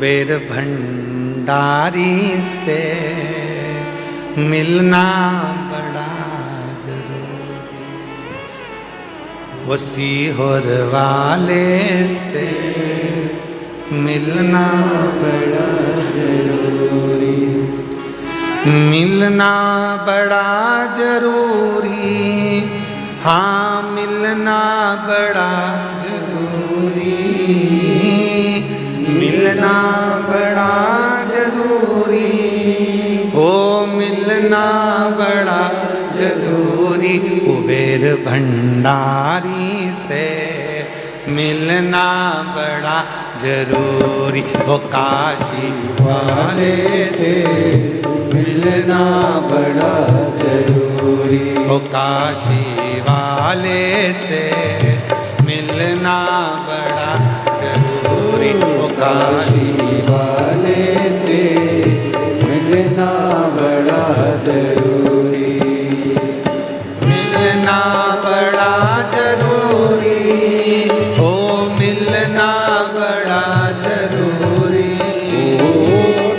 वेद भंडारी से मिलना बड़ा जरूरी, वसी होर वाले से मिलना बड़ा जरूरी, मिलना बड़ा जरूरी, हाँ मिलना बड़ा जरूरी, मिलना बड़ा जरूरी, ओ मिलना बड़ा जरूरी, कुबेर भंडारी से मिलना बड़ा जरूरी, ओ काशी वाले से मिलना बड़ा जरूरी, ओ काशी वाले से मिलना बड़ा जरूरी, ओ काशी वाले से मिलना बड़ा जरूरी, मिलना बड़ा जरूरी, ओ मिलना बड़ा जरूरी, ओ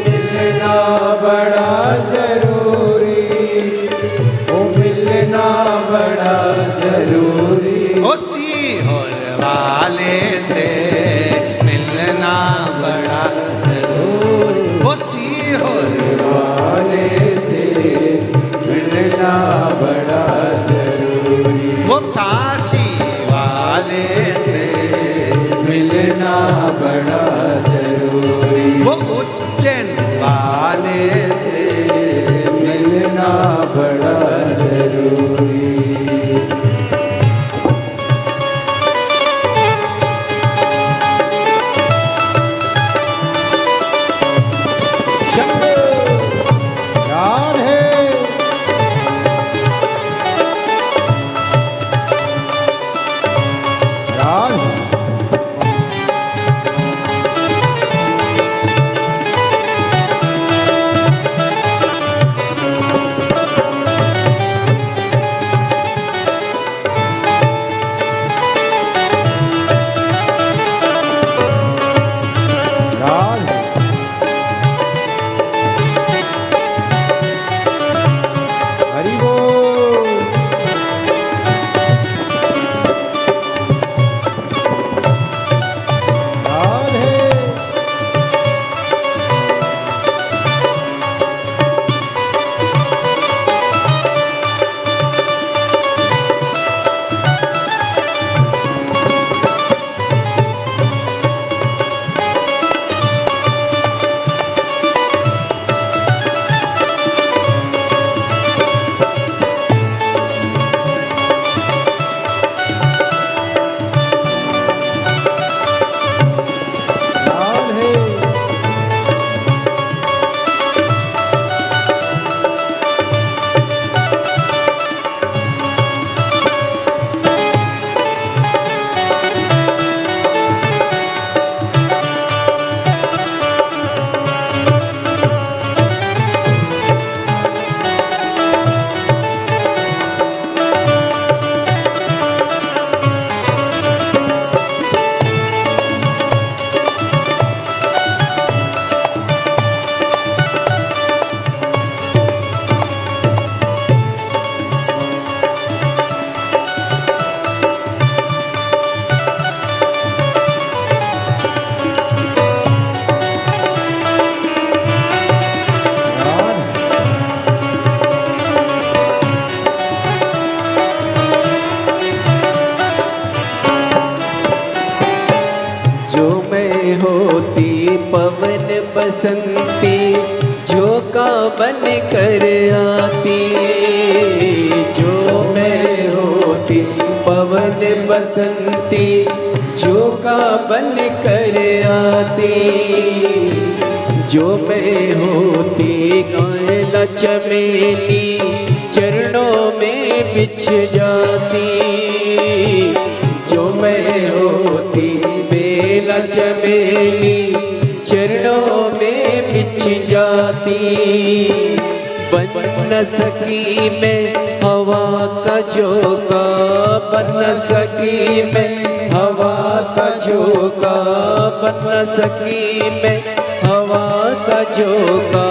मिलना बड़ा जरूरी, ओ मिलना बड़ा जरूरी, ओ सीहोर वाले से मिलना बड़ा जरूरी, ओ सीहोर वाले से मिलना बड़ा जरूरी, वो काशी वाले से मिलना बड़ा जरूरी, वो उज्जैन वाले से मिलना बड़ा जरूरी। पवन बसंती झोंका बन कर आती, जो मैं होती पवन बसंती झोंका बन कर आती, जो मैं होती कांला चमेली चरणों में बिछ जाती, जो मैं होती बेला चमेली चरणों में बिछ जाती, बन न सकी मैं हवा का झोंका, बन न सकी मैं हवा का झोंका, बन न सकी मैं का झोंका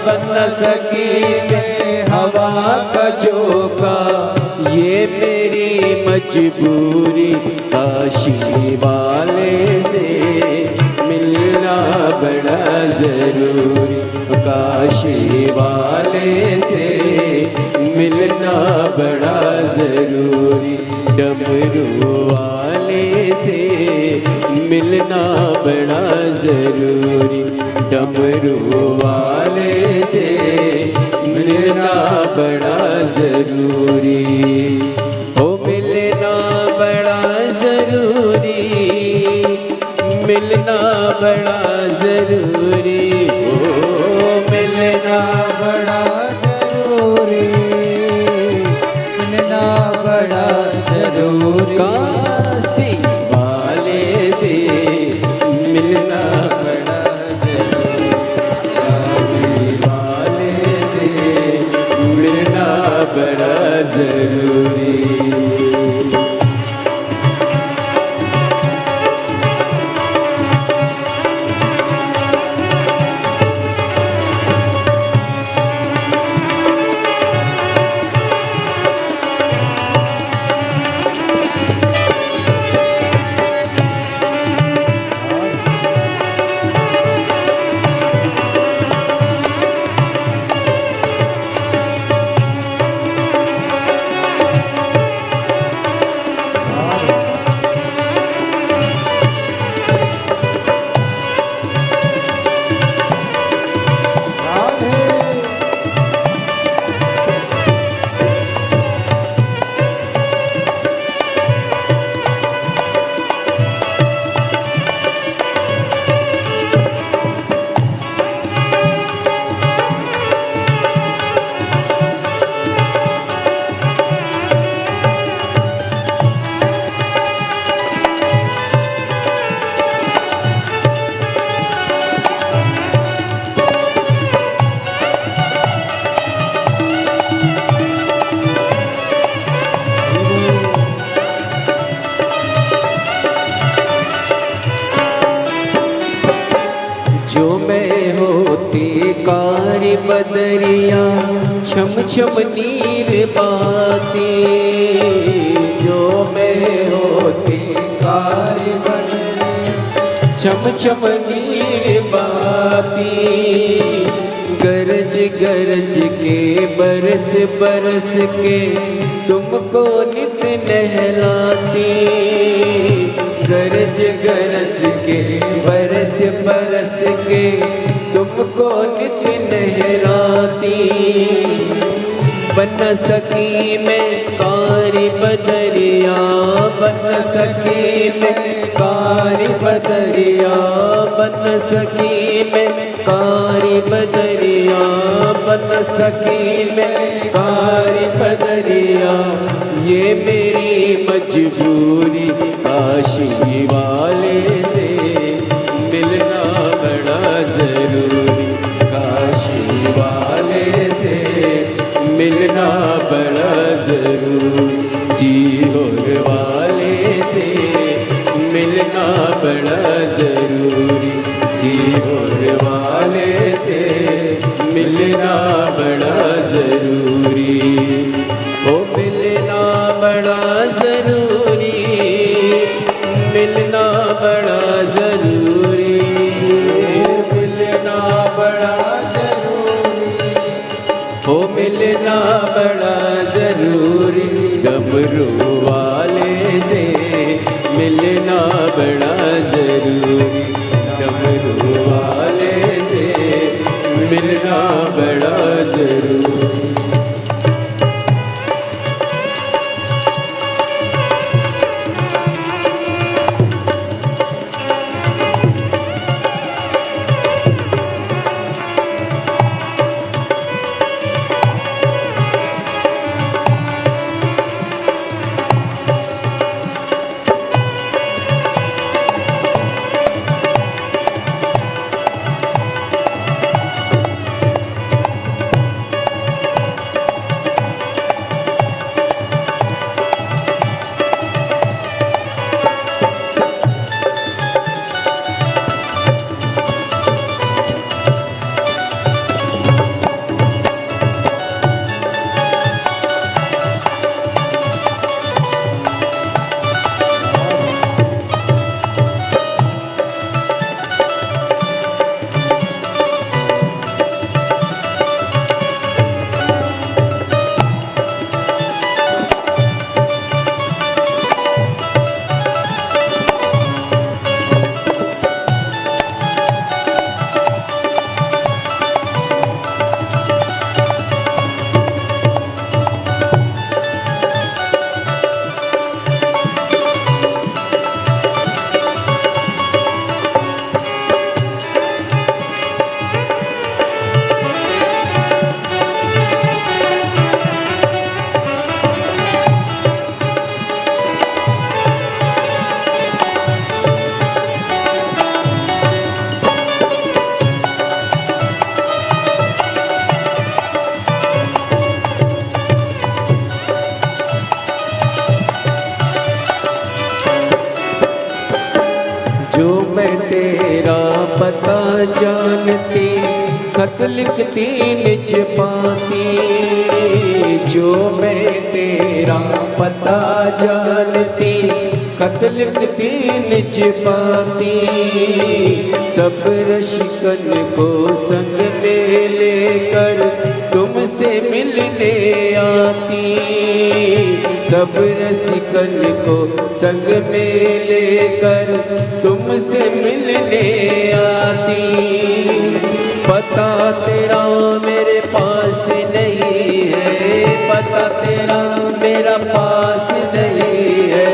बन न सकी मैं हवा का झोंका, ये मेरी मजबूरी काशी वाले से मिलना बड़ा जरूरी, काशी वाले से मिलना बड़ा जरूरी, डमरू वाले से मिलना बड़ा जरूरी, डमरू वाले से मिलना बड़ा जरूरी, ओ मिलना बड़ा जरूरी, मिलना बड़ा जरूरी, ओ मिलना बड़ा जरूरी, मिलना बड़ा जरूरी, काशी वाले से मिलना बड़ा जरूरी, काशी वाले से मिलना बड़ा जरूरी। जो मैं होती कारी बदरिया छम छम नीर बाती, जो मैं होती कारी बदरिया छम छम नीर बाती, गरज गरज के बरस बरस के तुमको नित नहलाती, गरज गरज के बरस बरस के तुमको नित नहलाती, बन न सकी मैं कारी बदरिया, बन न सकी मैं कारी बदरिया, बन न सकी मैं कारी बदरिया, बन न सकी मैं कारी बदरिया, ये मेरी मजबूरी काशी वाले से मिलना बड़ा जरूरी, काशी वाले से मिलना बड़ा जरूरी, सीहोर वाले से मिलना बड़ा जरूरी, सीहोर वाले से मिलना बड़ा जरूरी, ओ मिलना बड़ा जरूरी, मिलना बड़ा जरूरी, मिलना बड़ा जरूरी, ओ मिलना बड़ा जरूरी, डमरू वाले से मिलना बड़ा जरूरी, डमरू वाले से जानती, खत लिखती निज पाती, जो मैं तेरा पता जानती, खत लिखती निज पाती, सब रशिकन को संग में लेकर तुमसे मिलने आती, सब रसिकन को संग में लेकर तुमसे मिलने आती। पता तेरा मेरे पास नहीं है, पता तेरा मेरा पास नहीं है,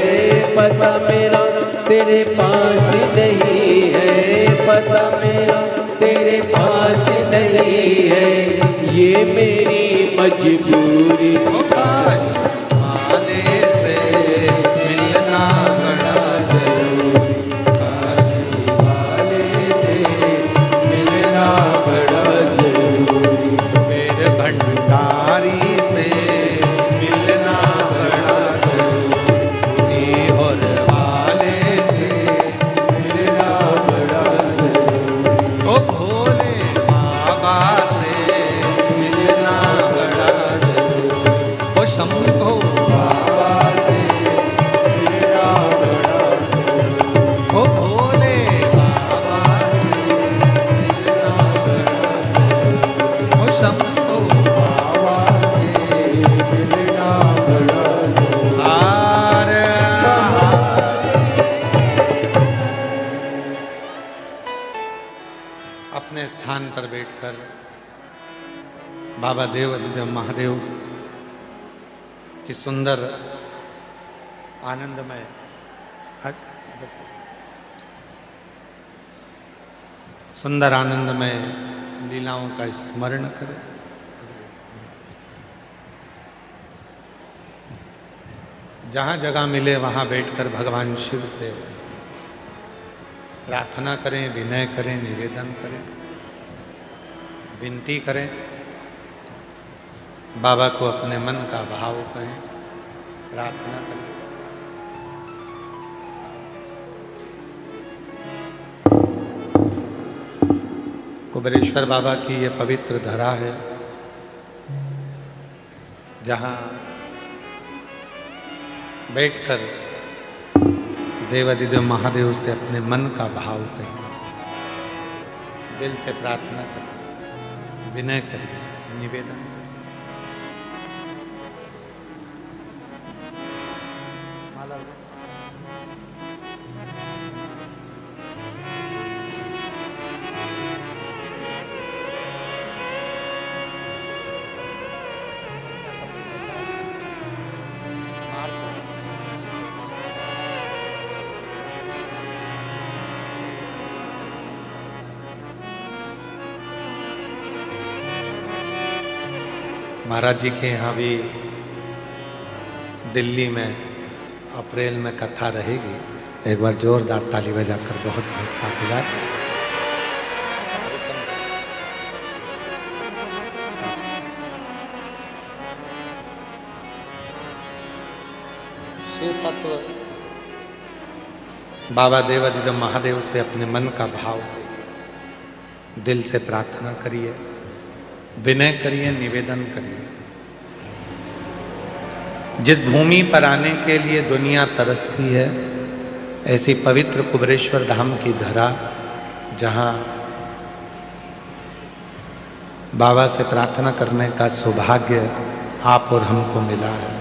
पता मेरा तेरे पास नहीं है, पता मेरा तेरे पास नहीं है, ये मेरी मजबूरी। वाले से मिलना बड़ा जरूरी, काशी वाले से मिलना बड़ा जरूरी, मेरे भंडारी से मिलना बड़ा जरूरी, सीहोर वाले से मिलना बड़ा जरूरी, ओ भोले बाबा से मिलना बड़ा जरूरी, ओ शंभो बाबा से मिलना बड़ा जरूरी, ओ भोले बाबा से मिलना बड़ा जरूरी, ओ शंभो बाबा से मिलना बड़ा जरूरी। आर अपने स्थान पर बैठकर बाबा देव अधिदेव महादेव की सुंदर आनंदमय सुंदर आनंदमय लीलाओं का स्मरण करें। जहाँ जगह मिले वहाँ बैठकर भगवान शिव से प्रार्थना करें, विनय करें, निवेदन करें, विनती करें, बाबा को अपने मन का भाव कहें, प्रार्थना करें। कुबेरेश्वर बाबा की ये पवित्र धरा है, जहाँ बैठकर देवाधिदेव महादेव से अपने मन का भाव करें, दिल से प्रार्थना करें, विनय करें, निवेदन करें। महाराज जी के यहाँ भी दिल्ली में अप्रैल में कथा रहेगी। एक बार जोरदार ताली बजाकर बहुत बहुत साधुवाद। शिव तत्व बाबा देवाधिदेव महादेव से अपने मन का भाव दिल से प्रार्थना करिए, विनय करिए, निवेदन करिए। जिस भूमि पर आने के लिए दुनिया तरसती है, ऐसी पवित्र कुबेरेश्वर धाम की धरा, जहाँ बाबा से प्रार्थना करने का सौभाग्य आप और हमको मिला है।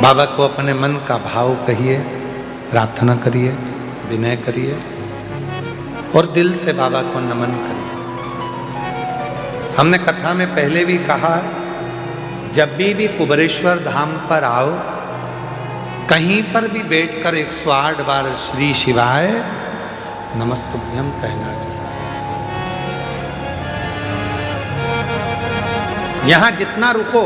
बाबा को अपने मन का भाव कहिए, प्रार्थना करिए, विनय करिए और दिल से बाबा को नमन करिए। हमने कथा में पहले भी कहा, जब भी कुबेरेश्वर धाम पर आओ, कहीं पर भी बैठकर 108 बार श्री शिवाय नमस्तुभ्यम कहना चाहिए। यहां जितना रुको,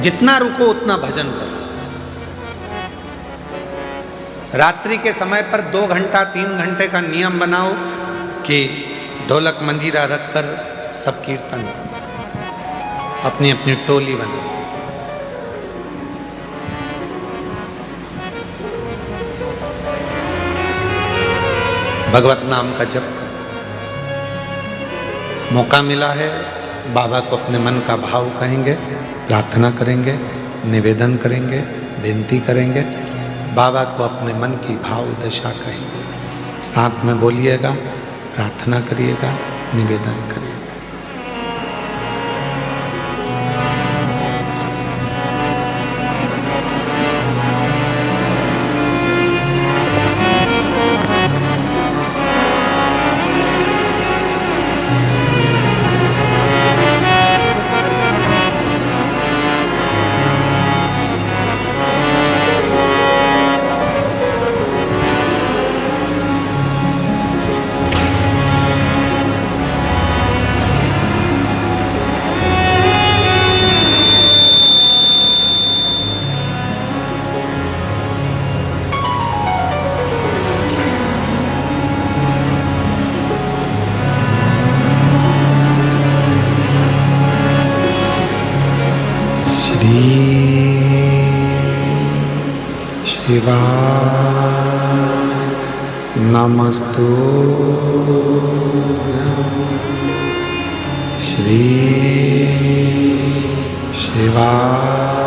जितना रुको उतना भजन करो। रात्रि के समय पर 2 घंटा 3 घंटे का नियम बनाओ कि ढोलक मंजीरा रखकर सब कीर्तन, अपनी अपनी टोली बनाओ। भगवत नाम का जप करो। मौका मिला है, बाबा को अपने मन का भाव कहेंगे, प्रार्थना करेंगे, निवेदन करेंगे, विनती करेंगे, बाबा को अपने मन की भाव दशा कहेंगे। साथ में बोलिएगा, प्रार्थना करिएगा, निवेदन करिएगा। शिवाय नमस्तुभ्यं। श्री शिवाय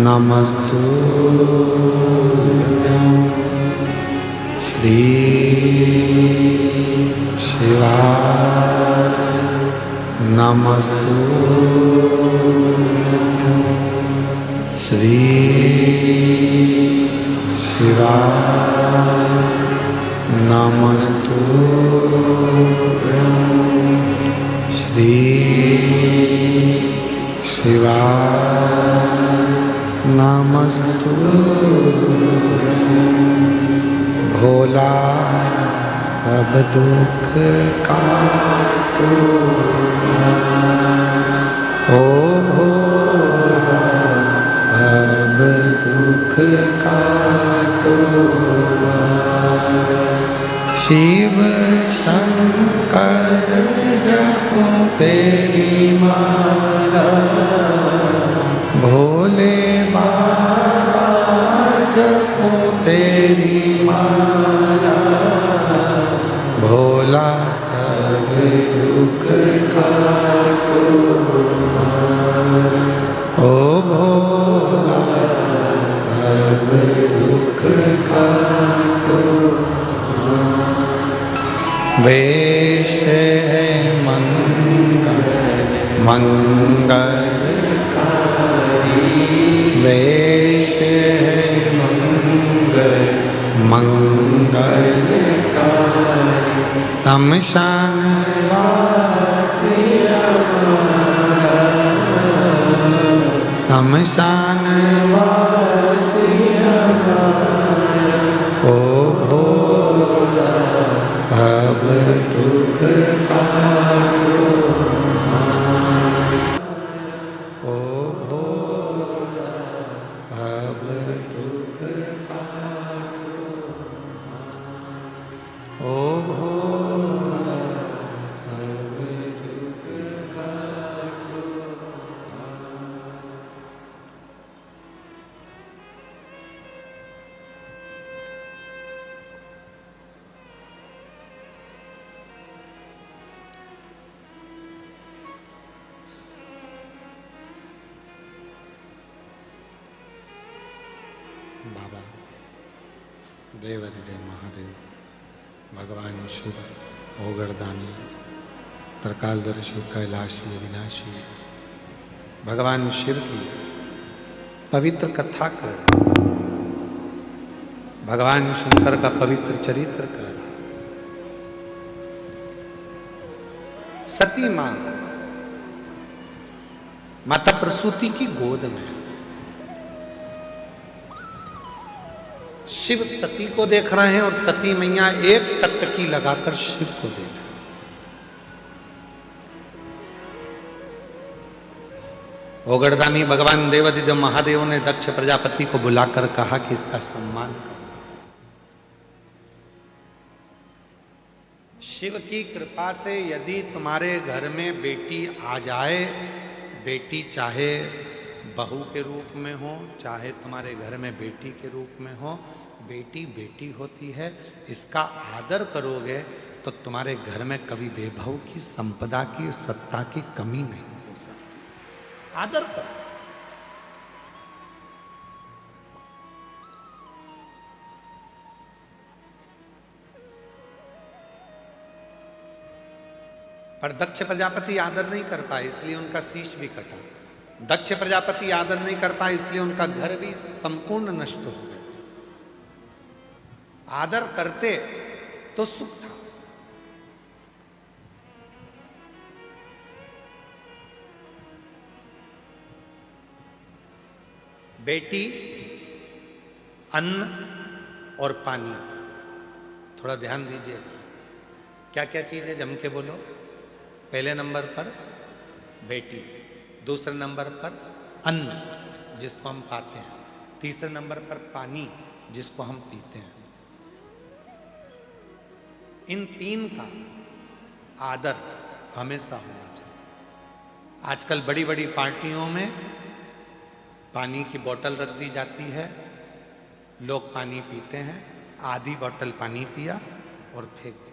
नमस्तुभ्यं। श्री शिवाय नमस्तुभ्यं। श्री शिवाय नमस्तुभ्यं। श्री शिवाय नमस्तुभ्यं। भोला सब दुख काटो, ओ भोला सब दुख काटो। शिव शंकर जपो तेरी माला, भोले बाबा जपो तेरी माला। भोला सब दुख काटो, ओ भोला सब दुख काटो। वेश है मंगल मंगलकारी, वेश है मंगल मंगलकारी। शमशान वासी शमशान वासी ओ भोला सब दुख काटो, ओ भोला सब दुख काटो, ओ भोला सब दुख काटो। बाबा देवाधिदेव महादेव, भगवान शिव, ओगरदानी, त्रिकालदर्शी, कैलाशी, अविनाशी, भगवान शिव की पवित्र कथा कर, भगवान शंकर का पवित्र चरित्र कर। सती मां माता प्रसूति की गोद में शिव सती को देख रहे हैं और सती मैया एक टकटकी लगाकर शिव को देख रहे हैं। ओगरदानी भगवान देवाधिदेव महादेव ने दक्ष प्रजापति को बुलाकर कहा कि इसका सम्मान करो। शिव की कृपा से यदि तुम्हारे घर में बेटी आ जाए, बेटी चाहे बहू के रूप में हो, चाहे तुम्हारे घर में बेटी के रूप में हो, बेटी बेटी होती है, इसका आदर करोगे तो तुम्हारे घर में कभी वैभव की, संपदा की, सत्ता की कमी नहीं हो सकती। आदर करो। पर दक्ष प्रजापति आदर नहीं कर पाए, इसलिए उनका शीश भी कटा। दक्ष प्रजापति आदर नहीं कर पाए, इसलिए उनका घर भी संपूर्ण नष्ट हो गया। आदर करते तो सुख था। बेटी, अन्न और पानी, थोड़ा ध्यान दीजिएगा। क्या क्या चीज है, जम के बोलो। पहले नंबर पर बेटी, दूसरे नंबर पर अन्न जिसको हम पाते हैं, तीसरे नंबर पर पानी जिसको हम पीते हैं। इन तीन का आदर हमेशा होना चाहिए। आजकल बड़ी बड़ी पार्टियों में पानी की बोतल रख दी जाती है, लोग पानी पीते हैं, आधी बोतल पानी पिया और फेंक दिया।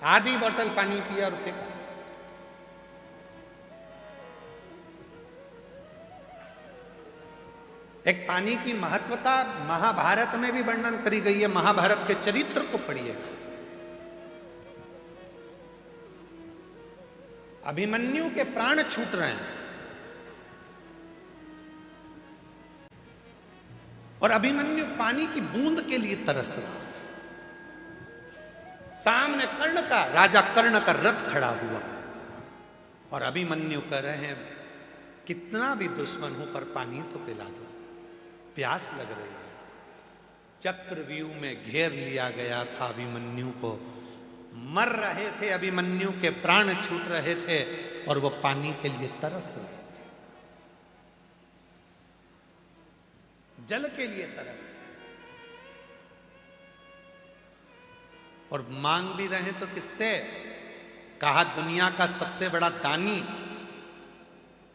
आधी बोतल पानी पिया और फेंका। एक पानी की महत्वता महाभारत में भी वर्णन करी गई है। महाभारत के चरित्र को पढ़िएगा। अभिमन्यु के प्राण छूट रहे हैं और अभिमन्यु पानी की बूंद के लिए तरस रहा है। सामने कर्ण का, राजा कर्ण का रथ खड़ा हुआ और अभिमन्यु कह रहे हैं कितना भी दुश्मन हो पर पानी तो पिला दो, प्यास लग रही है। चक्रव्यूह में घेर लिया गया था अभिमन्यु को, मर रहे थे, अभिमन्यु के प्राण छूट रहे थे और वो पानी के लिए तरस रहे थे, जल के लिए तरस रहे। और मांग भी रहे तो किससे? कहा दुनिया का सबसे बड़ा दानी,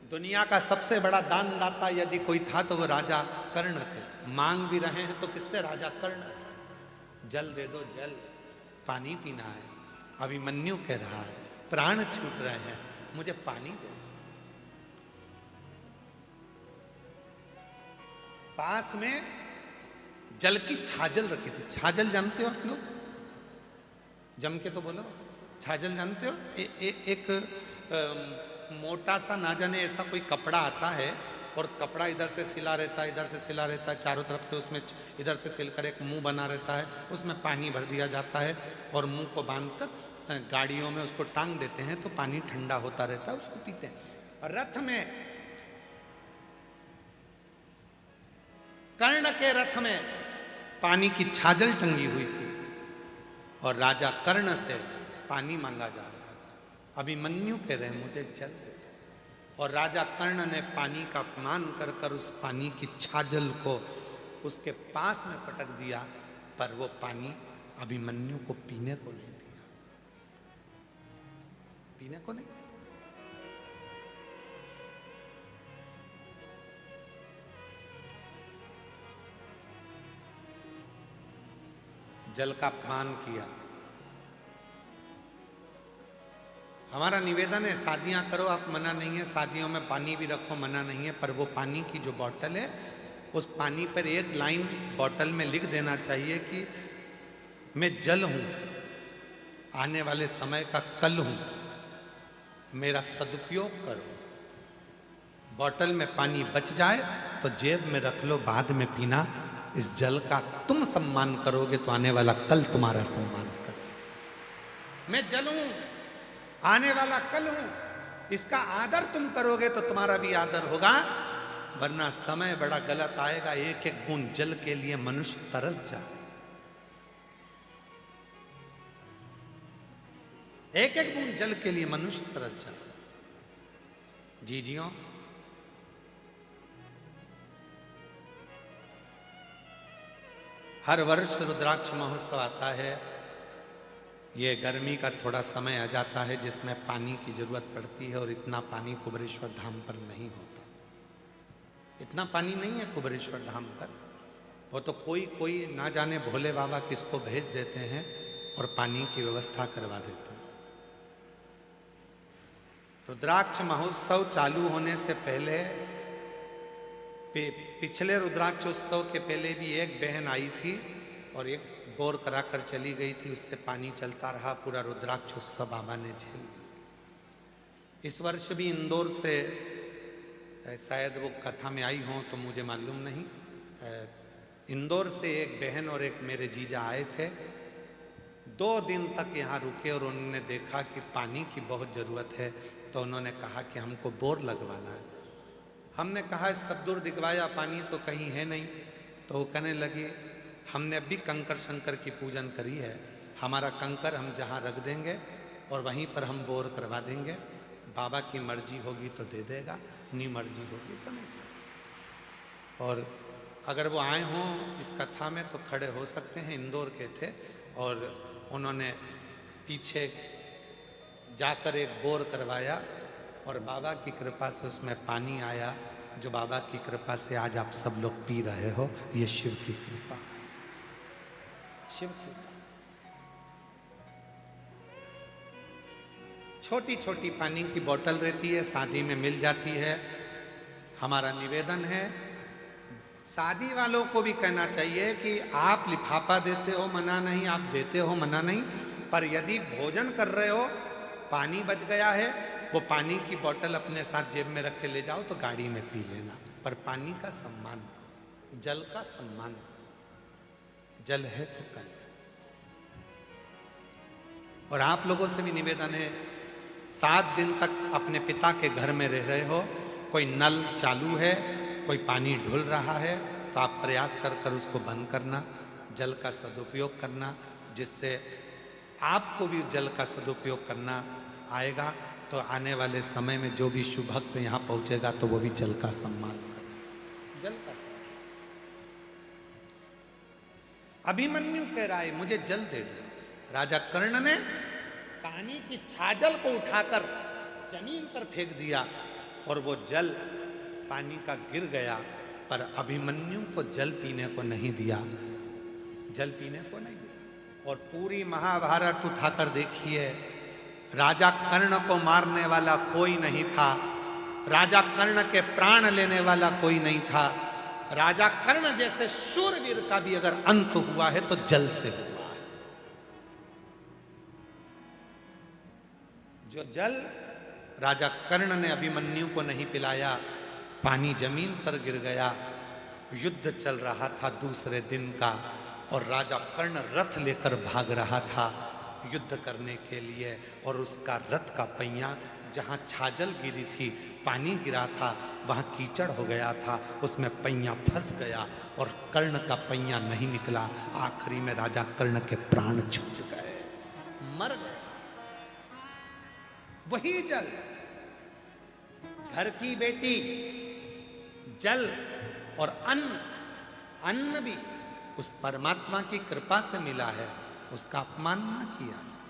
दुनिया का सबसे बड़ा दानदाता यदि कोई था तो वो राजा कर्ण थे। मांग भी रहे हैं तो किससे? राजा कर्ण से। जल दे दो, जल, पानी पीना है। अभिमन्यु कह रहा है प्राण छूट रहे हैं, मुझे पानी दे दो। पास में जल की छाजल रखी थी। छाजल जानते हो आप लोग? जम के तो बोलो, छाजल जानते हो? एक मोटा सा, ना जाने ऐसा कोई कपड़ा आता है और कपड़ा इधर से सिला रहता है, इधर से सिला रहता है, चारों तरफ से उसमें इधर से सिलकर एक मुंह बना रहता है, उसमें पानी भर दिया जाता है और मुंह को बांधकर गाड़ियों में उसको टांग देते हैं तो पानी ठंडा होता रहता है, उसको पीते हैं। रथ में, कर्ण के रथ में पानी की छाजल टंगी हुई थी और राजा कर्ण से पानी मांगा जा रहा था। अभिमन्यु कह रहे मुझे जल दे दो और राजा कर्ण ने पानी का अपमान कर कर उस पानी की छाजल को उसके पास में पटक दिया, पर वो पानी अभिमन्यु को पीने को नहीं दिया, पीने को नहीं। जल का अपमान किया। हमारा निवेदन है शादियां करो आप, मना नहीं है, शादियों में पानी भी रखो, मना नहीं है, पर वो पानी की जो बोतल है उस पानी पर एक लाइन बोतल में लिख देना चाहिए कि मैं जल हूं, आने वाले समय का कल हूं, मेरा सदुपयोग करो। बोतल में पानी बच जाए तो जेब में रख लो, बाद में पीना। इस जल का तुम सम्मान करोगे तो आने वाला कल तुम्हारा सम्मान करो। मैं जल हूं, आने वाला कल हूं, इसका आदर तुम करोगे तो तुम्हारा भी आदर होगा, वरना समय बड़ा गलत आएगा। एक एक बूंद जल के लिए मनुष्य तरस जाए, एक एक बूंद जल के लिए मनुष्य तरस जाए। जी जियो। हर वर्ष रुद्राक्ष महोत्सव आता है। ये गर्मी का थोड़ा समय आ जाता है जिसमें पानी की जरूरत पड़ती है और इतना पानी कुबेरेश्वर धाम पर नहीं होता। इतना पानी नहीं है कुबेरेश्वर धाम पर। वो तो कोई कोई ना जाने भोले बाबा किसको भेज देते हैं और पानी की व्यवस्था करवा देते हैं। रुद्राक्ष महोत्सव चालू होने से पहले पिछले रुद्राक्षोत्सव के पहले भी एक बहन आई थी और एक बोर करा कर चली गई थी, उससे पानी चलता रहा, पूरा रुद्राक्षोत्सव बाबा ने झेल लिया। इस वर्ष भी इंदौर से शायद वो कथा में आई हों तो मुझे मालूम नहीं, इंदौर से एक बहन और एक मेरे जीजा आए थे। 2 दिन तक यहाँ रुके और उन्होंने देखा कि पानी की बहुत ज़रूरत है, तो उन्होंने कहा कि हमको बोर लगवाना है। हमने कहा सब दूर दिखवाया, पानी तो कहीं है नहीं। तो वो कहने लगी हमने अभी कंकर शंकर की पूजन करी है, हमारा कंकर हम जहाँ रख देंगे और वहीं पर हम बोर करवा देंगे, बाबा की मर्जी होगी तो दे देगा, नहीं मर्जी होगी तो नहीं। और अगर वो आए हों इस कथा में तो खड़े हो सकते हैं, इंदौर के थे और उन्होंने पीछे जाकर एक बोर करवाया और बाबा की कृपा से उसमें पानी आया, जो बाबा की कृपा से आज आप सब लोग पी रहे हो। ये शिव की कृपा है, शिव की कृपा। छोटी छोटी पानी की बोतल रहती है, शादी में मिल जाती है। हमारा निवेदन है शादी वालों को भी कहना चाहिए कि आप लिफाफा देते हो मना नहीं, आप देते हो मना नहीं, पर यदि भोजन कर रहे हो पानी बच गया है, वो पानी की बोतल अपने साथ जेब में रख के ले जाओ तो गाड़ी में पी लेना, पर पानी का सम्मान, जल का सम्मान। जल है तो कल है। और आप लोगों से भी निवेदन है, 7 दिन तक अपने पिता के घर में रह रहे हो, कोई नल चालू है, कोई पानी ढुल रहा है, तो आप प्रयास कर कर उसको बंद करना, जल का सदुपयोग करना, जिससे आपको भी जल का सदुपयोग करना आएगा। तो आने वाले समय में जो भी शुभ भक्त यहाँ पहुँचेगा तो वो भी जल का सम्मान करेगा, जल का सम्मान। अभिमन्यु कह रहा है मुझे जल दे दो। राजा कर्ण ने पानी की छाजल को उठाकर जमीन पर फेंक दिया और वो जल पानी का गिर गया, पर अभिमन्यु को जल पीने को नहीं दिया, जल पीने को नहीं दिया। और पूरी महाभारत उठाकर देखिए, राजा कर्ण को मारने वाला कोई नहीं था, राजा कर्ण के प्राण लेने वाला कोई नहीं था। राजा कर्ण जैसे शूरवीर का भी अगर अंत हुआ है तो जल से हुआ है। जो जल राजा कर्ण ने अभिमन्यु को नहीं पिलाया, पानी जमीन पर गिर गया। युद्ध चल रहा था दूसरे दिन का और राजा कर्ण रथ लेकर भाग रहा था युद्ध करने के लिए, और उसका रथ का पहिया जहाँ छाजल गिरी थी, पानी गिरा था, वहाँ कीचड़ हो गया था, उसमें पहिया फंस गया और कर्ण का पहिया नहीं निकला। आखिरी में राजा कर्ण के प्राण छूट गए, मर गए। वही जल, घर की बेटी, जल और अन्न, अन्न भी उस परमात्मा की कृपा से मिला है, उसका अपमान ना किया जाए।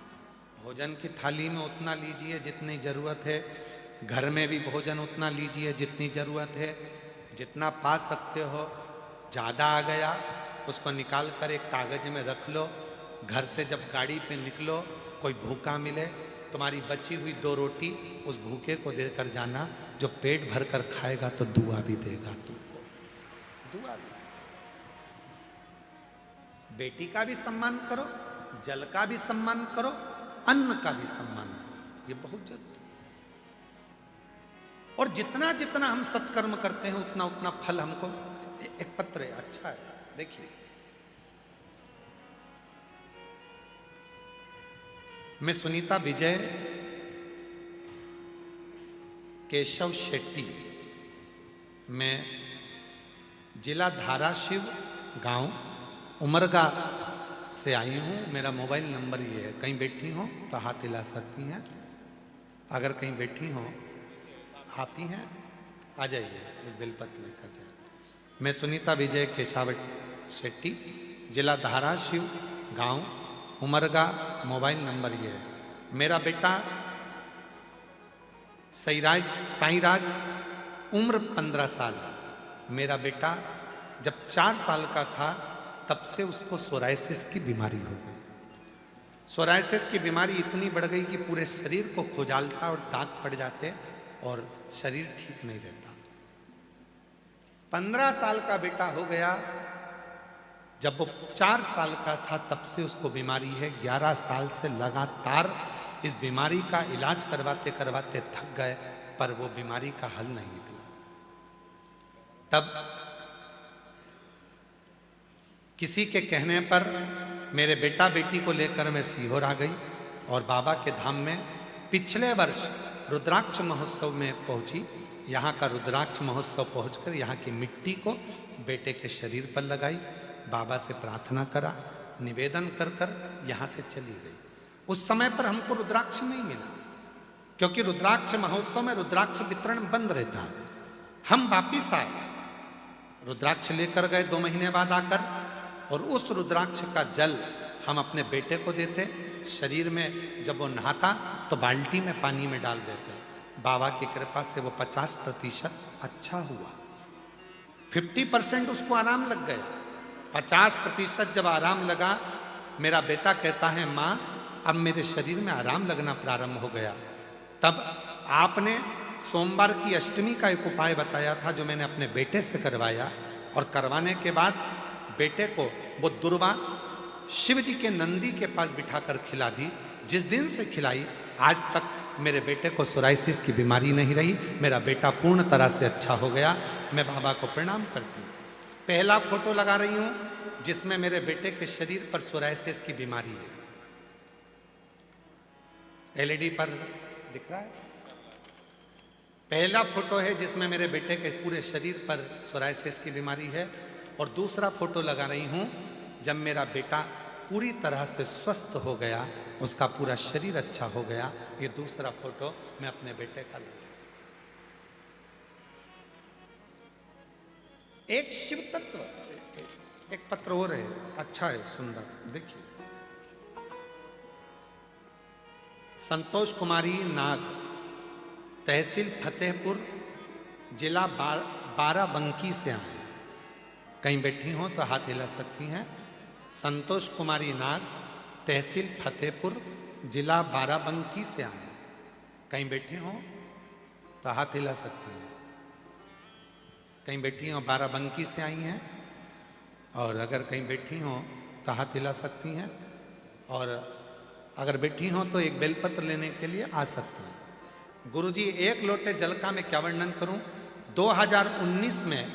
भोजन की थाली में उतना लीजिए जितनी जरूरत है, घर में भी भोजन उतना लीजिए जितनी जरूरत है, जितना पा सकते हो। ज़्यादा आ गया उसको निकाल कर एक कागज में रख लो, घर से जब गाड़ी पे निकलो कोई भूखा मिले, तुम्हारी बची हुई 2 रोटी उस भूखे को देकर जाना, जो पेट भर कर खाएगा तो दुआ भी देगा तुमको, दुआ भी। बेटी का भी सम्मान करो, जल का भी सम्मान करो, अन्न का भी सम्मान करो, ये बहुत जरूरी है। और जितना जितना हम सत्कर्म करते हैं उतना उतना फल हमको। एक पत्र है, अच्छा है, देखिए। मैं सुनीता विजय केशव शेट्टी, मैं जिला धाराशिव, गांव उमरगा से आई हूँ। मेरा मोबाइल नंबर ये है, कहीं बैठी हो तो हाथ हिला सकती हैं, अगर कहीं बैठी हो आप ही हैं, आ जाइए, एक बेलपत्र लेकर जाइए। मैं सुनीता विजय केशव शेट्टी, जिला धाराशिव, गांव उमरगा, मोबाइल नंबर ये है। मेरा बेटा साईराज, उम्र 15 साल है, मेरा बेटा जब 4 साल का था तब से उसको सोराइसिस की बीमारी हो गई। सोराइसिस की बीमारी इतनी बढ़ गई कि पूरे शरीर को खुजालता और दाग पड़ जाते और शरीर ठीक नहीं रहता। 15 साल का बेटा हो गया, जब वो 4 साल का था तब से उसको बीमारी है। 11 साल से लगातार इस बीमारी का इलाज करवाते करवाते थक गए, पर वो बीमारी का हल नहीं निकला। तब किसी के कहने पर मेरे बेटा बेटी को लेकर मैं सीहोर आ गई और बाबा के धाम में पिछले वर्ष रुद्राक्ष महोत्सव में पहुंची। यहाँ का रुद्राक्ष महोत्सव पहुंचकर यहाँ की मिट्टी को बेटे के शरीर पर लगाई, बाबा से प्रार्थना करा, निवेदन कर कर यहाँ से चली गई। उस समय पर हमको रुद्राक्ष नहीं मिला, क्योंकि रुद्राक्ष महोत्सव में रुद्राक्ष वितरण बंद रहता है। हम वापिस आए, रुद्राक्ष लेकर गए 2 महीने बाद आकर, और उस रुद्राक्ष का जल हम अपने बेटे को देते। शरीर में जब वो नहाता तो बाल्टी में पानी में डाल देते। बाबा की कृपा से वो 50% अच्छा हुआ। 50% उसको आराम लग गया। 50% जब आराम लगा, मेरा बेटा कहता है माँ अब मेरे शरीर में आराम लगना प्रारंभ हो गया। तब आपने सोमवार की अष्टमी का एक उपाय बताया था जो मैंने अपने बेटे से करवाया, और करवाने के बाद बेटे को वो दुर्वा शिव जी के नंदी के पास बिठाकर खिला दी। जिस दिन से खिलाई आज तक मेरे बेटे को सोराइसिस की बीमारी नहीं रही। मेरा बेटा पूर्ण तरह से अच्छा हो गया। मैं बाबा को प्रणाम करती हूँ। पहला फोटो लगा रही हूँ जिसमें मेरे बेटे के शरीर पर सोराइसिस की बीमारी है। एलईडी पर दिख रहा है। पहला फोटो है जिसमें मेरे बेटे के पूरे शरीर पर सोराइसिस की बीमारी है, और दूसरा फोटो लगा रही हूँ जब मेरा बेटा पूरी तरह से स्वस्थ हो गया, उसका पूरा शरीर अच्छा हो गया। ये दूसरा फोटो मैं अपने बेटे का लगा। एक शिव तत्व, एक पत्र और है, अच्छा है, सुंदर, देखिए। संतोष कुमारी नाग, तहसील फतेहपुर, जिला बाराबंकी से आए। कहीं बैठी हो तो हाथ हिला सकती हैं। संतोष कुमारी नाग, तहसील फतेहपुर, जिला बाराबंकी से आए। कहीं बैठी हो तो हाथ हिला सकती हैं। कहीं बैठी हो बाराबंकी से आई हैं, और अगर कहीं बैठी हो तो हाथ हिला सकती हैं, और अगर बैठी हो तो एक बेलपत्र लेने के लिए आ सकती हैं। गुरुजी, 1 लोटे जल का मैं क्या वर्णन करूं। 2019 में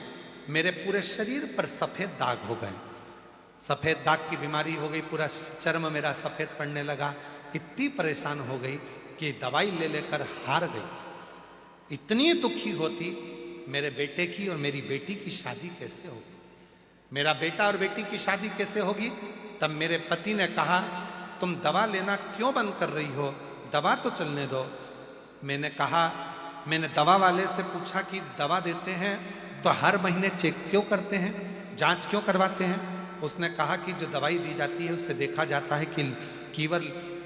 मेरे पूरे शरीर पर सफेद दाग हो गए। सफेद दाग की बीमारी हो गई, पूरा चर्म मेरा सफेद पड़ने लगा। इतनी परेशान हो गई कि दवाई ले लेकर हार गई। इतनी दुखी होती, मेरे बेटे की और मेरी बेटी की शादी कैसे होगी। मेरा बेटा और बेटी की शादी कैसे होगी। तब मेरे पति ने कहा तुम दवा लेना क्यों बंद कर रही हो, दवा तो चलने दो। मैंने दवा वाले से पूछा कि दवा देते हैं तो हर महीने चेक क्यों करते हैं, जांच क्यों करवाते हैं। उसने कहा कि जो दवाई दी जाती है उससे देखा जाता है कि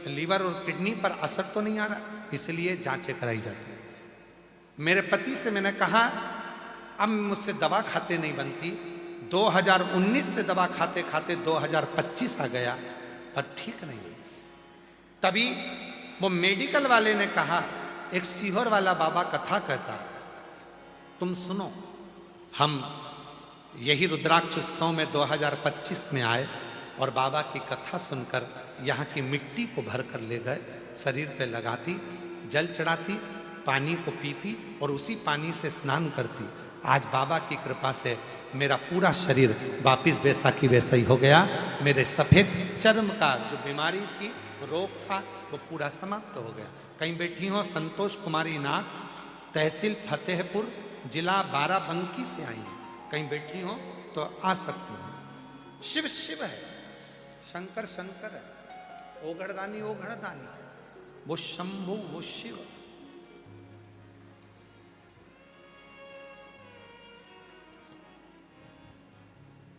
लीवर और किडनी पर असर तो नहीं आ रहा, इसलिए जांचें कराई जाती है। मेरे पति से मैंने कहा अब मुझसे दवा खाते नहीं बनती। 2019 से दवा खाते खाते 2025 आ गया, पर ठीक नहीं हुई। तभी वो मेडिकल वाले ने कहा, एक सीहोर वाला बाबा कथा कहता, तुम सुनो। हम यही रुद्राक्ष उत्सव में 2025 में आए और बाबा की कथा सुनकर यहाँ की मिट्टी को भर कर ले गए, शरीर पे लगाती, जल चढ़ाती, पानी को पीती और उसी पानी से स्नान करती। आज बाबा की कृपा से मेरा पूरा शरीर वापिस वैसा की वैसा ही हो गया। मेरे सफ़ेद चर्म का जो बीमारी थी, रोग था, वो पूरा समाप्त हो गया। कहीं बैठी हो संतोष कुमारी नाग, तहसील फतेहपुर, जिला बाराबंकी से आई हैं। कहीं बैठी हो तो आ सकती हैं। शिव शिव है, शंकर शंकर है, ओघड़दानी ओघड़दानी है, वो शंभु वो शिव।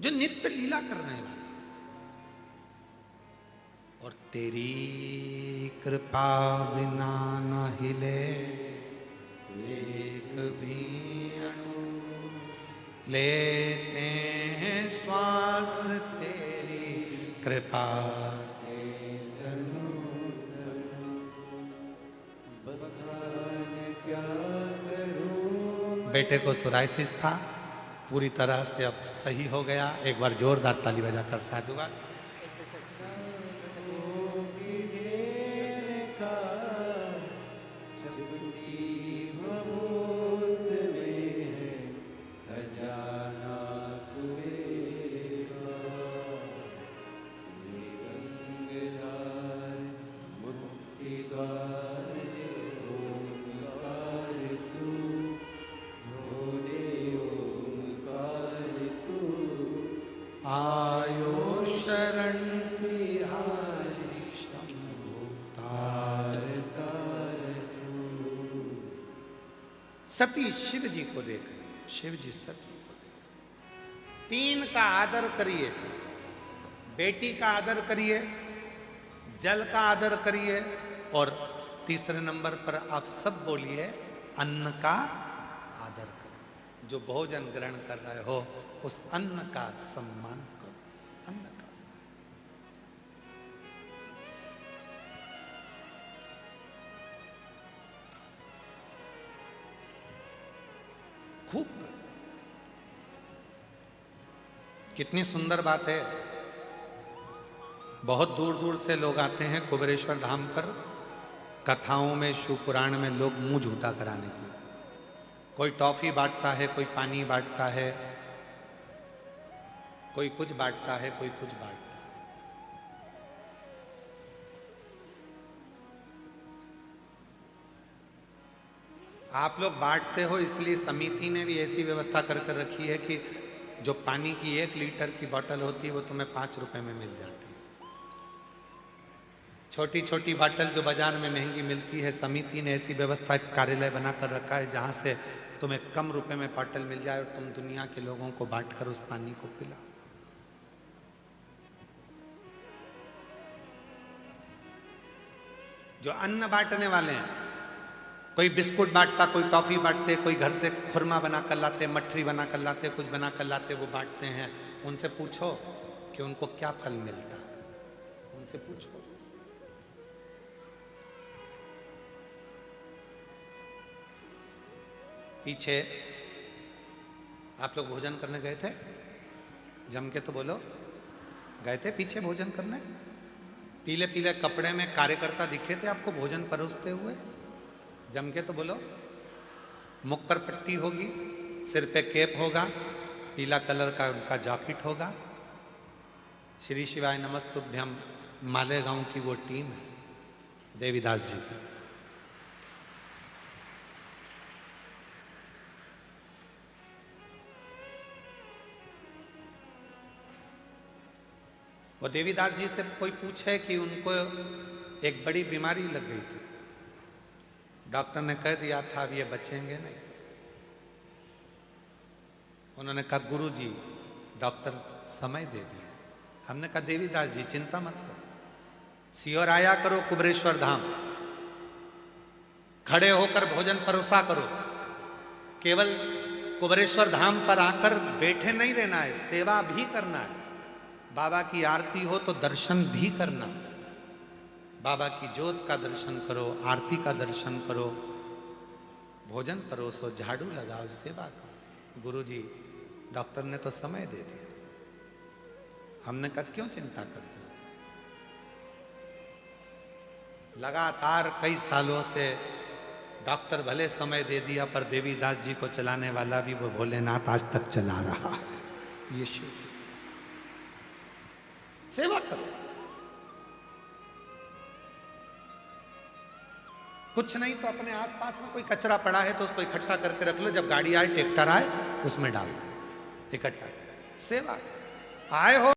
जो नित्य लीला करने वाला, और तेरी कृपा बिना न हिले एक भी अणु, लेते हैं श्वास तेरी कृपा से। क्या करूं बेटे को सोराइसिस था, पूरी तरह से अब सही हो गया। एक बार जोरदार ताली बजाकर साधुवाद। आयो शरण बिहारी शंभो तार सती शिव जी को देख रही है, शिव जी सती को देख रही। तीन का आदर करिए, बेटी का आदर करिए, जल का आदर करिए, और तीसरे नंबर पर आप सब बोलिए अन्न का आदर करिए। जो भोजन ग्रहण कर रहे हो उस अन्न का सम्मान करो, अन्न का सम्मान। खूब करो। कितनी सुंदर बात है। बहुत दूर दूर से लोग आते हैं कुबेरेश्वर धाम पर, कथाओं में, शिव पुराण में लोग मुंह झूठा कराने के। कोई टॉफी बांटता है, कोई पानी बांटता है, कोई कुछ बांटता है, कोई कुछ बांटता है। आप लोग बांटते हो इसलिए समिति ने भी ऐसी व्यवस्था कर रखी है कि जो पानी की 1 लीटर की बोतल होती है वो तुम्हें 5 रुपए में मिल जाती है। छोटी छोटी बोतल जो बाजार में महंगी मिलती है, समिति ने ऐसी व्यवस्था, कार्यालय बनाकर रखा है जहां से तुम्हें कम रुपए में बोतल मिल जाए और तुम दुनिया के लोगों को बांटकर उस पानी को पिलाओ। जो अन्न बांटने वाले हैं, कोई बिस्कुट बांटता, कोई टॉफी बांटते, कोई घर से खुरमा बना कर लाते, मठरी बना कर लाते, कुछ बना कर लाते, वो बांटते हैं। उनसे पूछो कि उनको क्या फल मिलता है, उनसे पूछो। पीछे आप लोग भोजन करने गए थे, जम के तो बोलो, गए थे पीछे भोजन करने? पीले पीले कपड़े में कार्यकर्ता दिखे थे आपको भोजन परोसते हुए? जम के तो बोलो। मुख पर पट्टी होगी, सिर पे कैप होगा, पीला कलर का उनका जैकेट होगा। श्री शिवाय नमस्तुभ्यम मालेगांव की वो टीम है देवीदास जी की। वो देवीदास जी से कोई पूछे कि उनको एक बड़ी बीमारी लग गई थी, डॉक्टर ने कह दिया था अब ये बचेंगे नहीं। उन्होंने कहा गुरु जी डॉक्टर समय दे दिया। हमने कहा देवीदास जी चिंता मत करो, सियोर आया करो कुबेरेश्वर धाम, खड़े होकर भोजन परोसा करो। केवल कुबेरेश्वर धाम पर आकर बैठे नहीं रहना है, सेवा भी करना है। बाबा की आरती हो तो दर्शन भी करना, बाबा की ज्योत का दर्शन करो, आरती का दर्शन करो, भोजन परोसो, झाड़ू लगाओ, सेवा करो। गुरुजी डॉक्टर ने तो समय दे दिया। हमने कहा क्यों चिंता करते हो? लगातार कई सालों से डॉक्टर भले समय दे दिया, पर देवीदास जी को चलाने वाला भी वो भोलेनाथ आज तक चला रहा है। ये शिव सेवा करो। कुछ नहीं तो अपने आसपास में कोई कचरा पड़ा है तो उसको इकट्ठा करके रख लो, जब गाड़ी आए, ट्रैक्टर आए, उसमें डाल दो, इकट्ठा सेवा। आए हो